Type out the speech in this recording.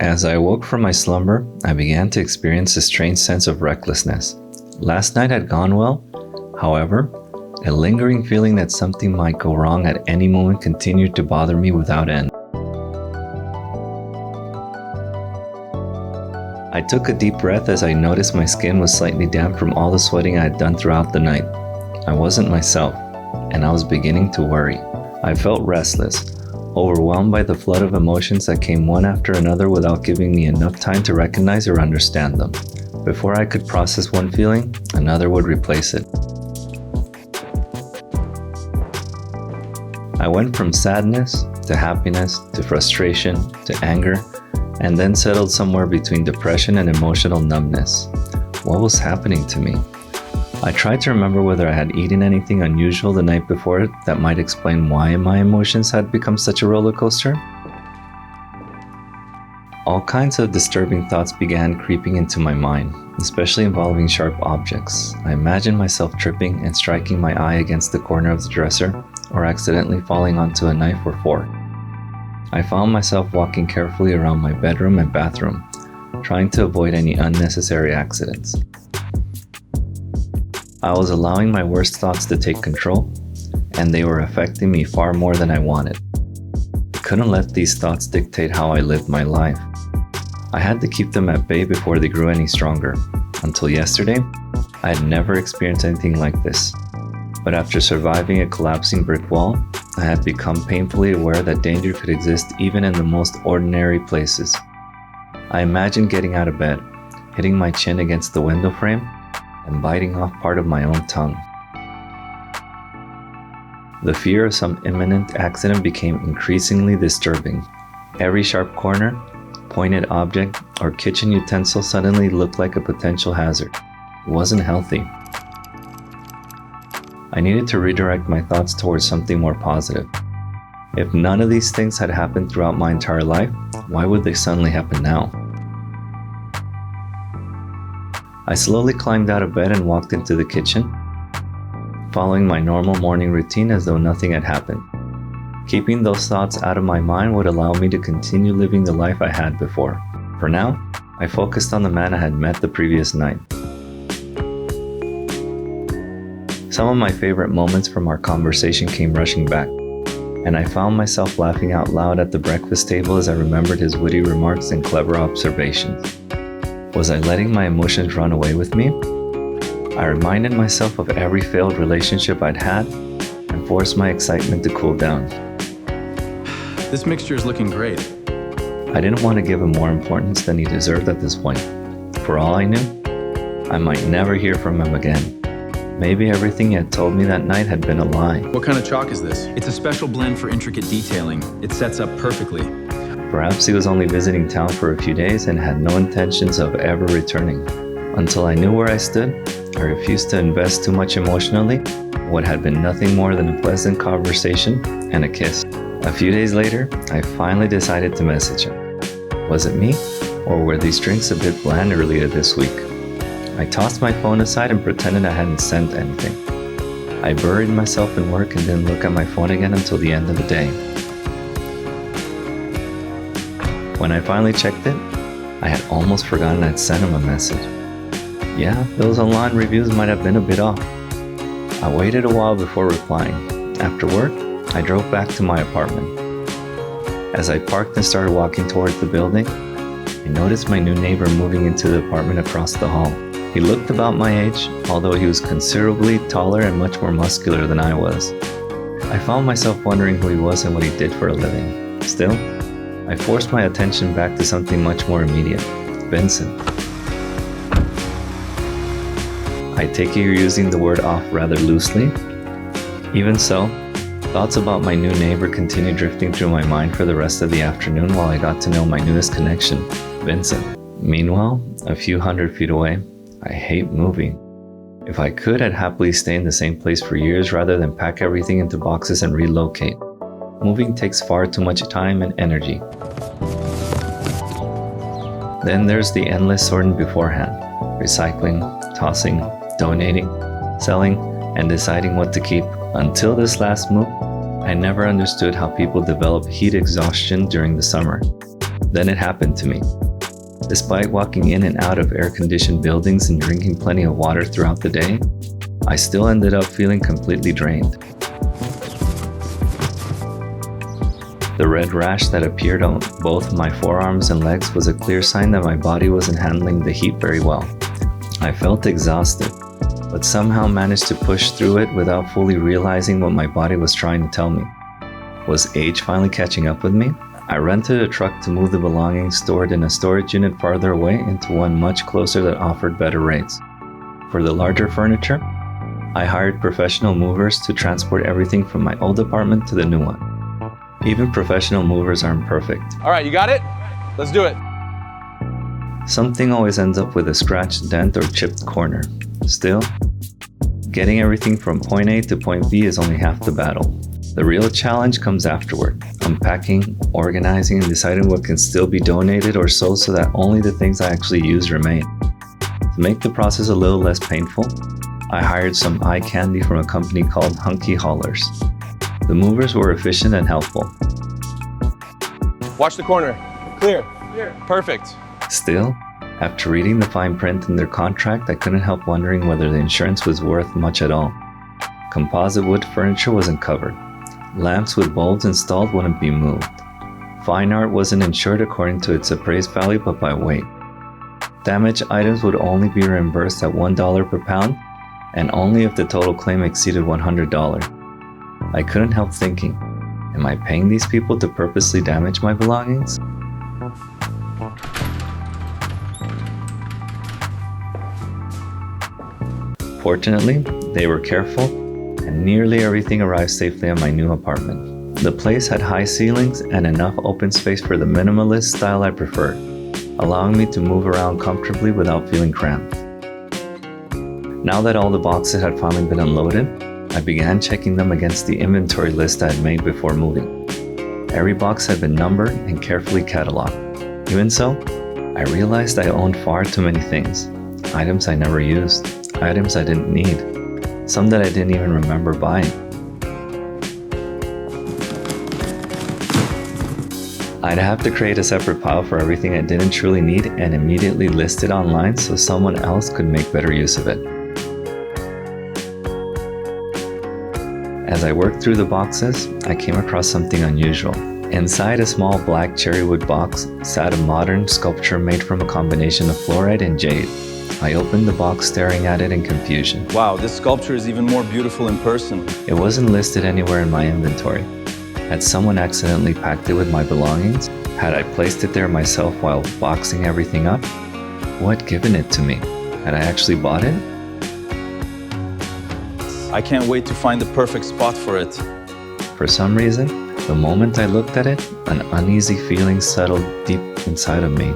As I awoke from my slumber, I began to experience a strange sense of recklessness. Last night had gone well, however, a lingering feeling that something might go wrong at any moment continued to bother me without end. I took a deep breath as I noticed my skin was slightly damp from all the sweating I had done throughout the night. I wasn't myself, and I was beginning to worry. I felt restless, overwhelmed by the flood of emotions that came one after another without giving me enough time to recognize or understand them. Before I could process one feeling, another would replace it. I went from sadness to happiness to frustration to anger, and then settled somewhere between depression and emotional numbness. What was happening to me? I tried to remember whether I had eaten anything unusual the night before that might explain why my emotions had become such a roller coaster. All kinds of disturbing thoughts began creeping into my mind, especially involving sharp objects. I imagined myself tripping and striking my eye against the corner of the dresser, or accidentally falling onto a knife or fork. I found myself walking carefully around my bedroom and bathroom, trying to avoid any unnecessary accidents. I was allowing my worst thoughts to take control, and they were affecting me far more than I wanted. I couldn't let these thoughts dictate how I lived my life. I had to keep them at bay before they grew any stronger. Until yesterday, I had never experienced anything like this. But after surviving a collapsing brick wall, I had become painfully aware that danger could exist even in the most ordinary places. I imagined getting out of bed, hitting my chin against the window frame, and biting off part of my own tongue. The fear of some imminent accident became increasingly disturbing. Every sharp corner, pointed object, or kitchen utensil suddenly looked like a potential hazard. It wasn't healthy. I needed to redirect my thoughts towards something more positive. If none of these things had happened throughout my entire life, why would they suddenly happen now? I slowly climbed out of bed and walked into the kitchen, following my normal morning routine as though nothing had happened. Keeping those thoughts out of my mind would allow me to continue living the life I had before. For now, I focused on the man I had met the previous night. Some of my favorite moments from our conversation came rushing back, and I found myself laughing out loud at the breakfast table as I remembered his witty remarks and clever observations. Was I letting my emotions run away with me? I reminded myself of every failed relationship I'd had and forced my excitement to cool down. This mixture is looking great. I didn't want to give him more importance than he deserved at this point. For all I knew, I might never hear from him again. Maybe everything he had told me that night had been a lie. What kind of chalk is this? It's a special blend for intricate detailing. It sets up perfectly. Perhaps he was only visiting town for a few days and had no intentions of ever returning. Until I knew where I stood, I refused to invest too much emotionally in what had been nothing more than a pleasant conversation and a kiss. A few days later, I finally decided to message him. Was it me, or were these drinks a bit bland earlier this week? I tossed my phone aside and pretended I hadn't sent anything. I buried myself in work and didn't look at my phone again until the end of the day. When I finally checked it, I had almost forgotten I'd sent him a message. Yeah, those online reviews might have been a bit off. I waited a while before replying. After work, I drove back to my apartment. As I parked and started walking towards the building, I noticed my new neighbor moving into the apartment across the hall. He looked about my age, although he was considerably taller and much more muscular than I was. I found myself wondering who he was and what he did for a living. Still, I forced my attention back to something much more immediate. Vincent. I take it you're using the word off rather loosely. Even so, thoughts about my new neighbor continued drifting through my mind for the rest of the afternoon while I got to know my newest connection, Vincent. Meanwhile, a few hundred feet away, I hate moving. If I could, I'd happily stay in the same place for years rather than pack everything into boxes and relocate. Moving takes far too much time and energy. Then there's the endless sorting beforehand, recycling, tossing, donating, selling, and deciding what to keep. Until this last move, I never understood how people develop heat exhaustion during the summer. Then it happened to me. Despite walking in and out of air-conditioned buildings and drinking plenty of water throughout the day, I still ended up feeling completely drained. The red rash that appeared on both my forearms and legs was a clear sign that my body wasn't handling the heat very well. I felt exhausted, but somehow managed to push through it without fully realizing what my body was trying to tell me. Was age finally catching up with me? I rented a truck to move the belongings stored in a storage unit farther away into one much closer that offered better rates. For the larger furniture, I hired professional movers to transport everything from my old apartment to the new one. Even professional movers aren't perfect. All right, you got it? Let's do it. Something always ends up with a scratched, dent, or chipped corner. Still, getting everything from point A to point B is only half the battle. The real challenge comes afterward, unpacking, organizing, and deciding what can still be donated or sold so that only the things I actually use remain. To make the process a little less painful, I hired some eye candy from a company called Hunky Haulers. The movers were efficient and helpful. Watch the corner. Clear. Clear. Perfect. Still, after reading the fine print in their contract, I couldn't help wondering whether the insurance was worth much at all. Composite wood furniture wasn't covered. Lamps with bulbs installed wouldn't be moved. Fine art wasn't insured according to its appraised value but by weight. Damaged items would only be reimbursed at $1 per pound, and only if the total claim exceeded $100. I couldn't help thinking, am I paying these people to purposely damage my belongings? Fortunately, they were careful, and nearly everything arrived safely at my new apartment. The place had high ceilings and enough open space for the minimalist style I preferred, allowing me to move around comfortably without feeling cramped. Now that all the boxes had finally been unloaded, I began checking them against the inventory list I had made before moving. Every box had been numbered and carefully cataloged. Even so, I realized I owned far too many things. Items I never used, items I didn't need, some that I didn't even remember buying. I'd have to create a separate pile for everything I didn't truly need and immediately list it online so someone else could make better use of it. As I worked through the boxes, I came across something unusual. Inside a small black cherry wood box sat a modern sculpture made from a combination of fluorite and jade. I opened the box, staring at it in confusion. Wow, this sculpture is even more beautiful in person. It wasn't listed anywhere in my inventory. Had someone accidentally packed it with my belongings? Had I placed it there myself while boxing everything up? Who had given it to me? Had I actually bought it? I can't wait to find the perfect spot for it. For some reason, the moment I looked at it, an uneasy feeling settled deep inside of me.